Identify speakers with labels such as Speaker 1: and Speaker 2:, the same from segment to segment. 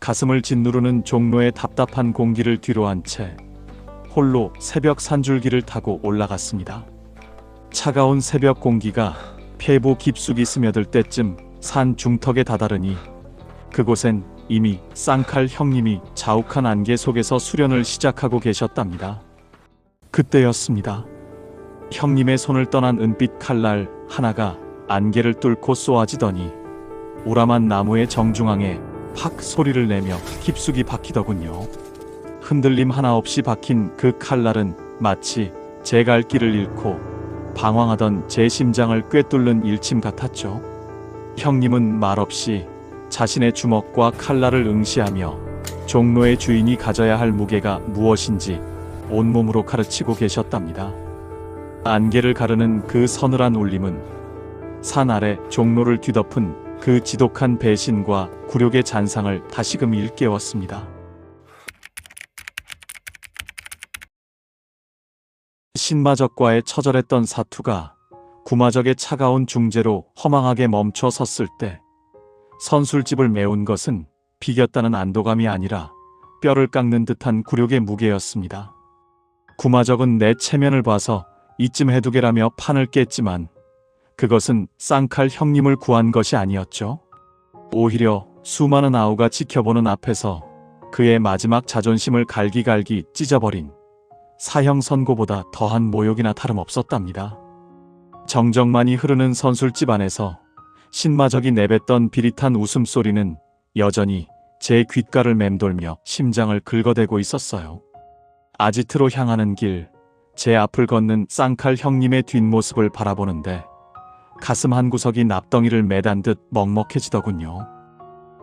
Speaker 1: 가슴을 짓누르는 종로의 답답한 공기를 뒤로한 채 홀로 새벽 산줄기를 타고 올라갔습니다. 차가운 새벽 공기가 폐부 깊숙이 스며들 때쯤 산 중턱에 다다르니 그곳엔 이미 쌍칼 형님이 자욱한 안개 속에서 수련을 시작하고 계셨답니다. 그때였습니다. 형님의 손을 떠난 은빛 칼날 하나가 안개를 뚫고 쏘아지더니 우람한 나무의 정중앙에 팍 소리를 내며 깊숙이 박히더군요. 흔들림 하나 없이 박힌 그 칼날은 마치 제 갈 길을 잃고 방황하던 제 심장을 꿰뚫는 일침 같았죠. 형님은 말없이 자신의 주먹과 칼날을 응시하며 종로의 주인이 가져야 할 무게가 무엇인지 온몸으로 가르치고 계셨답니다. 안개를 가르는 그 서늘한 울림은 산 아래 종로를 뒤덮은 그 지독한 배신과 굴욕의 잔상을 다시금 일깨웠습니다. 신마적과의 처절했던 사투가 구마적의 차가운 중재로 허망하게 멈춰 섰을 때 선술집을 메운 것은 비겼다는 안도감이 아니라 뼈를 깎는 듯한 굴욕의 무게였습니다. 구마적은 내 체면을 봐서 이쯤 해두게라며 판을 깼지만 그것은 쌍칼 형님을 구한 것이 아니었죠. 오히려 수많은 아우가 지켜보는 앞에서 그의 마지막 자존심을 갈기갈기 찢어버린 사형 선고보다 더한 모욕이나 다름없었답니다. 정적만이 흐르는 선술집 안에서 신마적이 내뱉던 비릿한 웃음소리는 여전히 제 귓가를 맴돌며 심장을 긁어대고 있었어요. 아지트로 향하는 길, 제 앞을 걷는 쌍칼 형님의 뒷모습을 바라보는데 가슴 한구석이 납덩이를 매단 듯 먹먹해지더군요.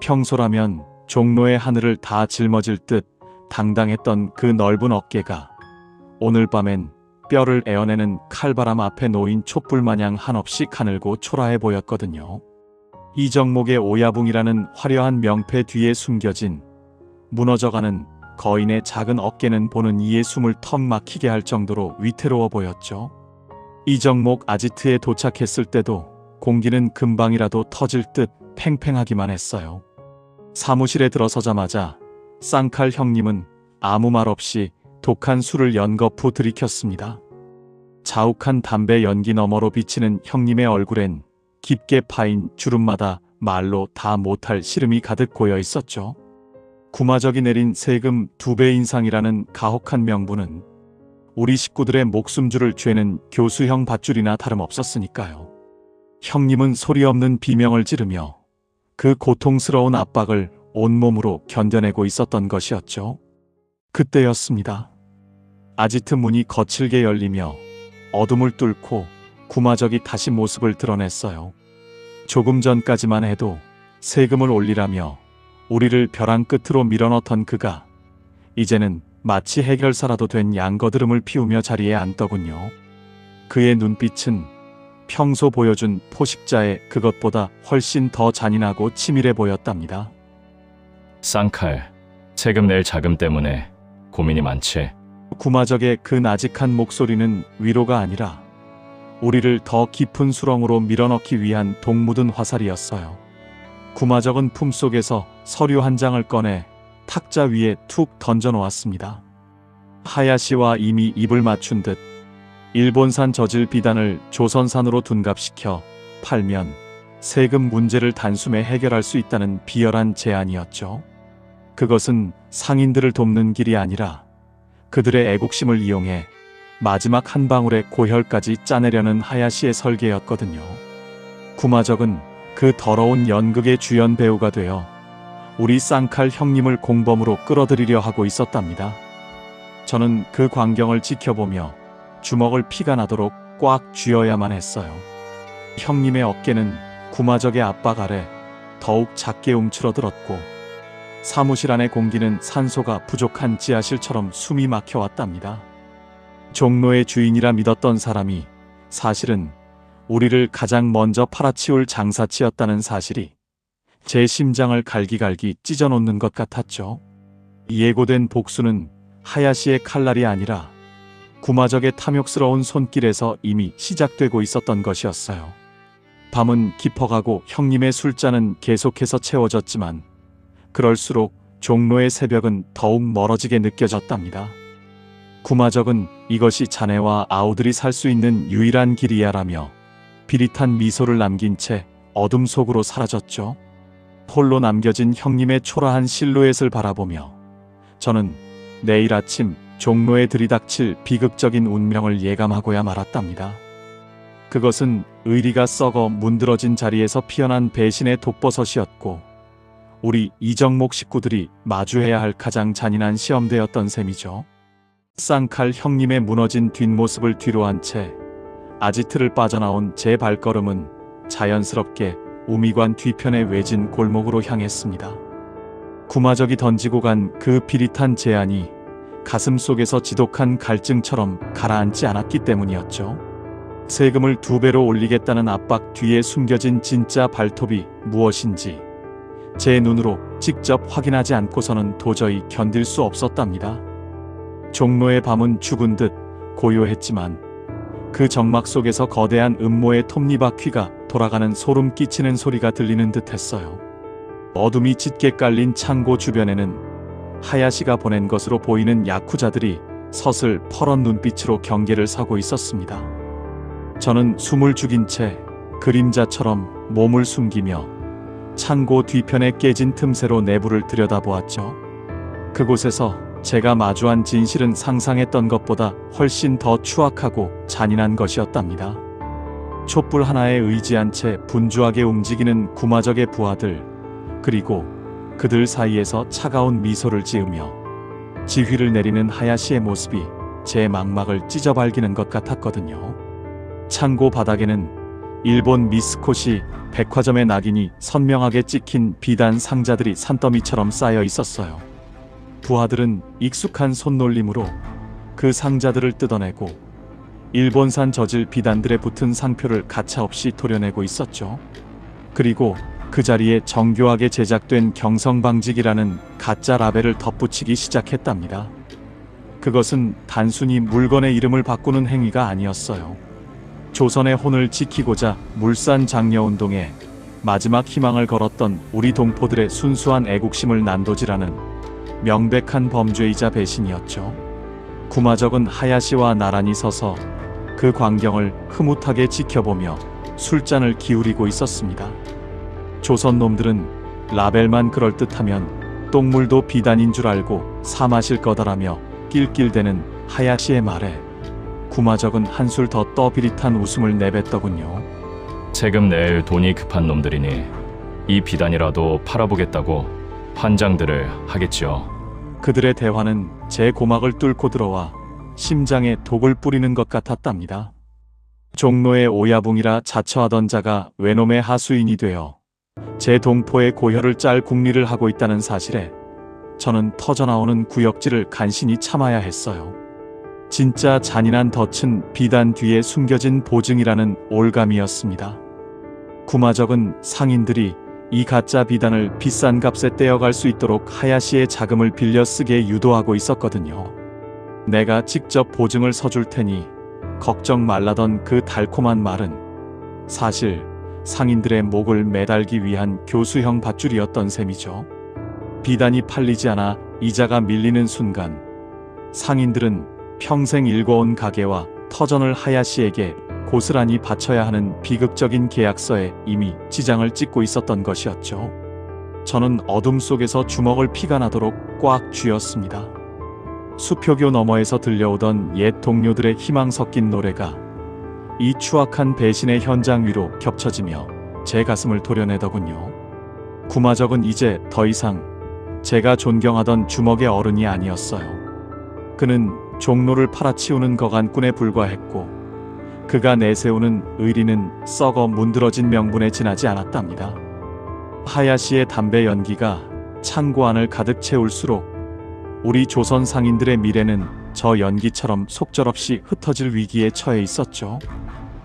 Speaker 1: 평소라면 종로의 하늘을 다 짊어질 듯 당당했던 그 넓은 어깨가 오늘 밤엔 뼈를 에어내는 칼바람 앞에 놓인 촛불마냥 한없이 가늘고 초라해 보였거든요. 이정목의 오야붕이라는 화려한 명패 뒤에 숨겨진 무너져가는 거인의 작은 어깨는 보는 이의 숨을 턱 막히게 할 정도로 위태로워 보였죠. 이정목 아지트에 도착했을 때도 공기는 금방이라도 터질 듯 팽팽하기만 했어요. 사무실에 들어서자마자 쌍칼 형님은 아무 말 없이 독한 술을 연거푸 들이켰습니다. 자욱한 담배 연기 너머로 비치는 형님의 얼굴엔 깊게 파인 주름마다 말로 다 못할 시름이 가득 고여 있었죠. 구마적이 내린 세금 2배 인상이라는 가혹한 명분은 우리 식구들의 목숨줄을 죄는 교수형 밧줄이나 다름없었으니까요. 형님은 소리 없는 비명을 지르며 그 고통스러운 압박을 온몸으로 견뎌내고 있었던 것이었죠. 그때였습니다. 아지트 문이 거칠게 열리며 어둠을 뚫고 구마적이 다시 모습을 드러냈어요. 조금 전까지만 해도 세금을 올리라며 우리를 벼랑 끝으로 밀어넣던 그가 이제는 마치 해결사라도 된 양거드름을 피우며 자리에 앉더군요. 그의 눈빛은 평소 보여준 포식자의 그것보다 훨씬 더 잔인하고 치밀해 보였답니다.
Speaker 2: 쌍칼, 세금 낼 자금 때문에 고민이 많지?
Speaker 1: 구마적의 그 나직한 목소리는 위로가 아니라 우리를 더 깊은 수렁으로 밀어넣기 위한 독 묻은 화살이었어요. 구마적은 품속에서 서류 한 장을 꺼내 탁자 위에 툭 던져놓았습니다. 하야시와 이미 입을 맞춘 듯 일본산 저질 비단을 조선산으로 둔갑시켜 팔면 세금 문제를 단숨에 해결할 수 있다는 비열한 제안이었죠. 그것은 상인들을 돕는 길이 아니라 그들의 애국심을 이용해 마지막 한 방울의 고혈까지 짜내려는 하야시의 설계였거든요. 구마적은 그 더러운 연극의 주연 배우가 되어 우리 쌍칼 형님을 공범으로 끌어들이려 하고 있었답니다. 저는 그 광경을 지켜보며 주먹을 피가 나도록 꽉 쥐어야만 했어요. 형님의 어깨는 구마적의 압박 아래 더욱 작게 움츠러들었고 사무실 안의 공기는 산소가 부족한 지하실처럼 숨이 막혀왔답니다. 종로의 주인이라 믿었던 사람이 사실은 우리를 가장 먼저 팔아치울 장사치였다는 사실이 제 심장을 갈기갈기 찢어놓는 것 같았죠. 예고된 복수는 하야시의 칼날이 아니라 구마적의 탐욕스러운 손길에서 이미 시작되고 있었던 것이었어요. 밤은 깊어가고 형님의 술잔은 계속해서 채워졌지만 그럴수록 종로의 새벽은 더욱 멀어지게 느껴졌답니다. 구마적은 이것이 자네와 아우들이 살 수 있는 유일한 길이야라며 비릿한 미소를 남긴 채 어둠 속으로 사라졌죠. 홀로 남겨진 형님의 초라한 실루엣을 바라보며 저는 내일 아침 종로에 들이닥칠 비극적인 운명을 예감하고야 말았답니다. 그것은 의리가 썩어 문드러진 자리에서 피어난 배신의 독버섯이었고 우리 이정목 식구들이 마주해야 할 가장 잔인한 시험대였던 셈이죠. 쌍칼 형님의 무너진 뒷모습을 뒤로한 채 아지트를 빠져나온 제 발걸음은 자연스럽게 우미관 뒤편의 외진 골목으로 향했습니다. 구마적이 던지고 간 그 비릿한 제안이 가슴 속에서 지독한 갈증처럼 가라앉지 않았기 때문이었죠. 세금을 2배로 올리겠다는 압박 뒤에 숨겨진 진짜 발톱이 무엇인지 제 눈으로 직접 확인하지 않고서는 도저히 견딜 수 없었답니다. 종로의 밤은 죽은 듯 고요했지만 그 정막 속에서 거대한 음모의 톱니바퀴가 돌아가는 소름 끼치는 소리가 들리는 듯 했어요. 어둠이 짙게 깔린 창고 주변에는 하야시가 보낸 것으로 보이는 야쿠자들이 서슬 퍼런 눈빛으로 경계를 서고 있었습니다. 저는 숨을 죽인 채 그림자처럼 몸을 숨기며 창고 뒤편에 깨진 틈새로 내부를 들여다보았죠. 그곳에서 제가 마주한 진실은 상상했던 것보다 훨씬 더 추악하고 잔인한 것이었답니다. 촛불 하나에 의지한 채 분주하게 움직이는 구마적의 부하들, 그리고 그들 사이에서 차가운 미소를 지으며 지휘를 내리는 하야시의 모습이 제 망막을 찢어발기는 것 같았거든요. 창고 바닥에는 일본 미스코시 백화점의 낙인이 선명하게 찍힌 비단 상자들이 산더미처럼 쌓여 있었어요. 부하들은 익숙한 손놀림으로 그 상자들을 뜯어내고 일본산 저질 비단들에 붙은 상표를 가차없이 도려내고 있었죠. 그리고 그 자리에 정교하게 제작된 경성방직이라는 가짜 라벨을 덧붙이기 시작했답니다. 그것은 단순히 물건의 이름을 바꾸는 행위가 아니었어요. 조선의 혼을 지키고자 물산 장려운동에 마지막 희망을 걸었던 우리 동포들의 순수한 애국심을 난도질하는 명백한 범죄이자 배신이었죠. 구마적은 하야시와 나란히 서서 그 광경을 흐뭇하게 지켜보며 술잔을 기울이고 있었습니다. 조선 놈들은 라벨만 그럴듯하면 똥물도 비단인 줄 알고 사 마실 거다라며 낄낄대는 하야시의 말에 구마적은 한술 더 떠비릿한 웃음을 내뱉더군요.
Speaker 2: 세금 낼 돈이 급한 놈들이니 이 비단이라도 팔아보겠다고 환장들을 하겠지요.
Speaker 1: 그들의 대화는 제 고막을 뚫고 들어와 심장에 독을 뿌리는 것 같았답니다. 종로의 오야붕이라 자처하던 자가 외놈의 하수인이 되어 제 동포의 고혈을 짤 궁리를 하고 있다는 사실에 저는 터져나오는 구역질을 간신히 참아야 했어요. 진짜 잔인한 덫은 비단 뒤에 숨겨진 보증이라는 올감이었습니다. 구마적은 상인들이 이 가짜 비단을 비싼 값에 떼어갈 수 있도록 하야시의 자금을 빌려 쓰게 유도하고 있었거든요. 내가 직접 보증을 서줄 테니 걱정 말라던 그 달콤한 말은 사실 상인들의 목을 매달기 위한 교수형 밧줄이었던 셈이죠. 비단이 팔리지 않아 이자가 밀리는 순간 상인들은 평생 일궈온 가게와 터전을 하야시에게 고스란히 바쳐야 하는 비극적인 계약서에 이미 지장을 찍고 있었던 것이었죠. 저는 어둠 속에서 주먹을 피가 나도록 꽉 쥐었습니다. 수표교 너머에서 들려오던 옛 동료들의 희망 섞인 노래가 이 추악한 배신의 현장 위로 겹쳐지며 제 가슴을 도려내더군요. 구마적은 이제 더 이상 제가 존경하던 주먹의 어른이 아니었어요. 그는 종로를 팔아치우는 거간꾼에 불과했고 그가 내세우는 의리는 썩어 문드러진 명분에 지나지 않았답니다. 하야시의 담배 연기가 창고 안을 가득 채울수록 우리 조선 상인들의 미래는 저 연기처럼 속절없이 흩어질 위기에 처해 있었죠.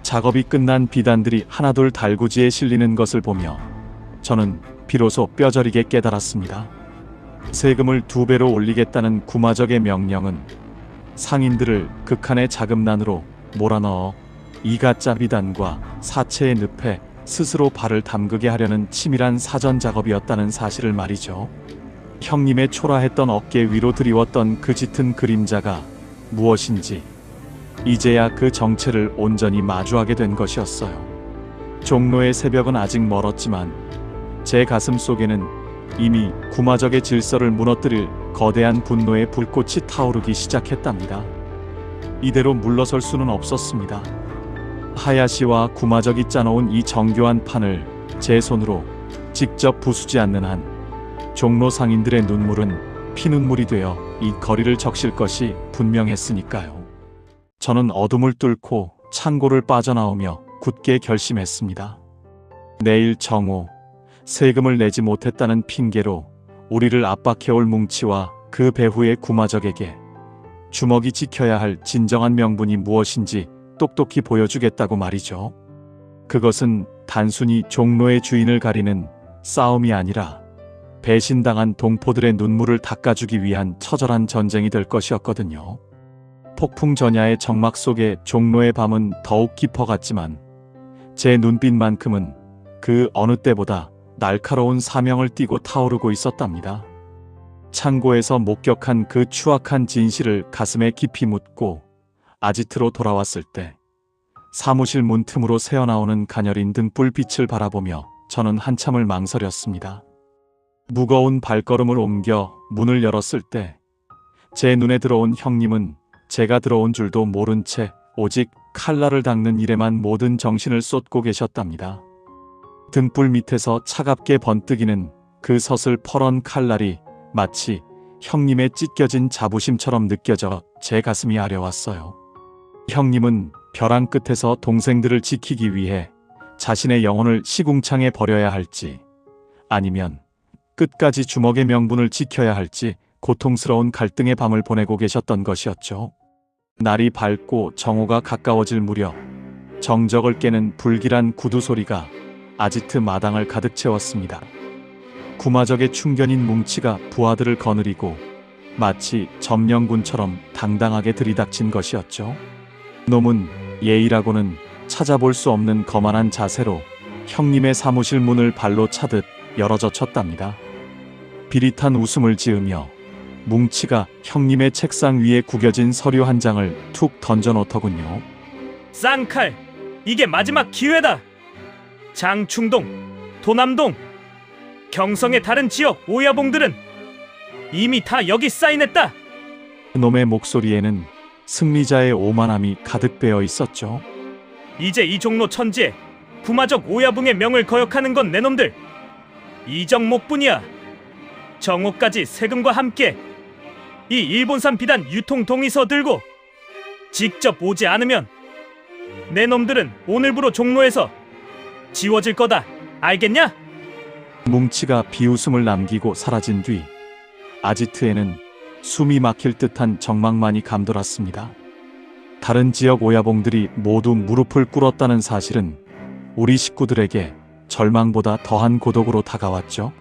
Speaker 1: 작업이 끝난 비단들이 하나둘 달구지에 실리는 것을 보며 저는 비로소 뼈저리게 깨달았습니다. 세금을 2배로 올리겠다는 구마적의 명령은 상인들을 극한의 자금난으로 몰아넣어 이 가짜 비단과 사체의 늪에 스스로 발을 담그게 하려는 치밀한 사전 작업이었다는 사실을 말이죠. 형님의 초라했던 어깨 위로 드리웠던 그 짙은 그림자가 무엇인지 이제야 그 정체를 온전히 마주하게 된 것이었어요. 종로의 새벽은 아직 멀었지만 제 가슴 속에는 이미 구마적의 질서를 무너뜨릴 거대한 분노의 불꽃이 타오르기 시작했답니다. 이대로 물러설 수는 없었습니다. 하야시와 구마적이 짜놓은 이 정교한 판을 제 손으로 직접 부수지 않는 한 종로 상인들의 눈물은 피눈물이 되어 이 거리를 적실 것이 분명했으니까요. 저는 어둠을 뚫고 창고를 빠져나오며 굳게 결심했습니다. 내일 정오, 세금을 내지 못했다는 핑계로 우리를 압박해올 뭉치와 그 배후의 구마적에게 주먹이 지켜야 할 진정한 명분이 무엇인지 똑똑히 보여주겠다고 말이죠. 그것은 단순히 종로의 주인을 가리는 싸움이 아니라 배신당한 동포들의 눈물을 닦아주기 위한 처절한 전쟁이 될 것이었거든요. 폭풍 전야의 정막 속에 종로의 밤은 더욱 깊어갔지만 제 눈빛만큼은 그 어느 때보다 날카로운 사명을 띠고 타오르고 있었답니다. 창고에서 목격한 그 추악한 진실을 가슴에 깊이 묻고 아지트로 돌아왔을 때 사무실 문 틈으로 새어나오는 가녀린 등불빛을 바라보며 저는 한참을 망설였습니다. 무거운 발걸음을 옮겨 문을 열었을 때 제 눈에 들어온 형님은 제가 들어온 줄도 모른 채 오직 칼날을 닦는 일에만 모든 정신을 쏟고 계셨답니다. 등불 밑에서 차갑게 번뜩이는 그 서슬퍼런 칼날이 마치 형님의 찢겨진 자부심처럼 느껴져 제 가슴이 아려왔어요. 형님은 벼랑 끝에서 동생들을 지키기 위해 자신의 영혼을 시궁창에 버려야 할지 아니면 끝까지 주먹의 명분을 지켜야 할지 고통스러운 갈등의 밤을 보내고 계셨던 것이었죠. 날이 밝고 정오가 가까워질 무렵 정적을 깨는 불길한 구두 소리가 아지트 마당을 가득 채웠습니다. 구마적의 충견인 뭉치가 부하들을 거느리고 마치 점령군처럼 당당하게 들이닥친 것이었죠. 놈은 예의라고는 찾아볼 수 없는 거만한 자세로 형님의 사무실 문을 발로 차듯 열어젖혔답니다. 비릿한 웃음을 지으며 뭉치가 형님의 책상 위에 구겨진 서류 한 장을 툭 던져놓더군요.
Speaker 3: 쌍칼, 이게 마지막 기회다. 장충동, 도남동, 경성의 다른 지역 오야봉들은 이미 다 여기 사인했다.
Speaker 1: 놈의 목소리에는 승리자의 오만함이 가득 배어 있었죠.
Speaker 3: 이제 이 종로 천지에 구마적 오야봉의 명을 거역하는 건 내놈들 이정목뿐이야. 정오까지 세금과 함께 이 일본산 비단 유통 동의서 들고 직접 오지 않으면 내놈들은 오늘부로 종로에서 지워질 거다. 알겠냐?
Speaker 1: 뭉치가 비웃음을 남기고 사라진 뒤 아지트에는 숨이 막힐 듯한 적막만이 감돌았습니다. 다른 지역 오야봉들이 모두 무릎을 꿇었다는 사실은 우리 식구들에게 절망보다 더한 고독으로 다가왔죠.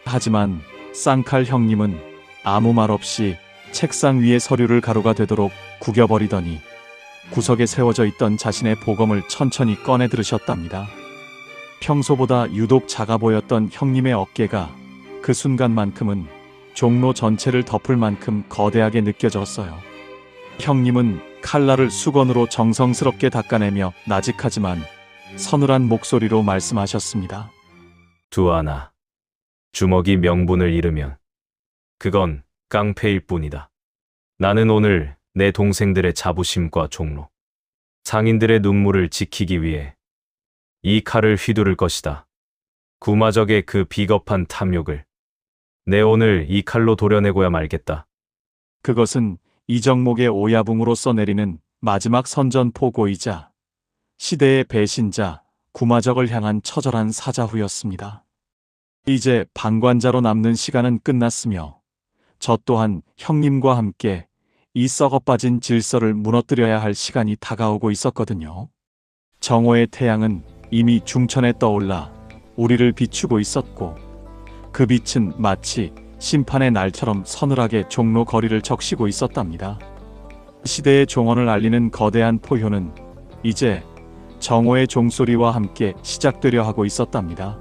Speaker 1: 하지만 쌍칼 형님은 아무 말 없이 책상 위의 서류를 가루가 되도록 구겨버리더니 구석에 세워져 있던 자신의 보검을 천천히 꺼내 들으셨답니다. 평소보다 유독 작아 보였던 형님의 어깨가 그 순간만큼은 종로 전체를 덮을 만큼 거대하게 느껴졌어요. 형님은 칼날을 수건으로 정성스럽게 닦아내며 나직하지만 서늘한 목소리로 말씀하셨습니다.
Speaker 4: 두하나, 주먹이 명분을 잃으면 그건 깡패일 뿐이다. 나는 오늘 내 동생들의 자부심과 종로, 상인들의 눈물을 지키기 위해 이 칼을 휘두를 것이다. 구마적의 그 비겁한 탐욕을 내 오늘 이 칼로 도려내고야 말겠다.
Speaker 1: 그것은 이정목의 오야붕으로서 내리는 마지막 선전포고이자 시대의 배신자 구마적을 향한 처절한 사자후였습니다. 이제 방관자로 남는 시간은 끝났으며 저 또한 형님과 함께 이 썩어빠진 질서를 무너뜨려야 할 시간이 다가오고 있었거든요. 정오의 태양은 이미 중천에 떠올라 우리를 비추고 있었고 그 빛은 마치 심판의 날처럼 서늘하게 종로 거리를 적시고 있었답니다. 시대의 종언을 알리는 거대한 포효는 이제 정오의 종소리와 함께 시작되려 하고 있었답니다.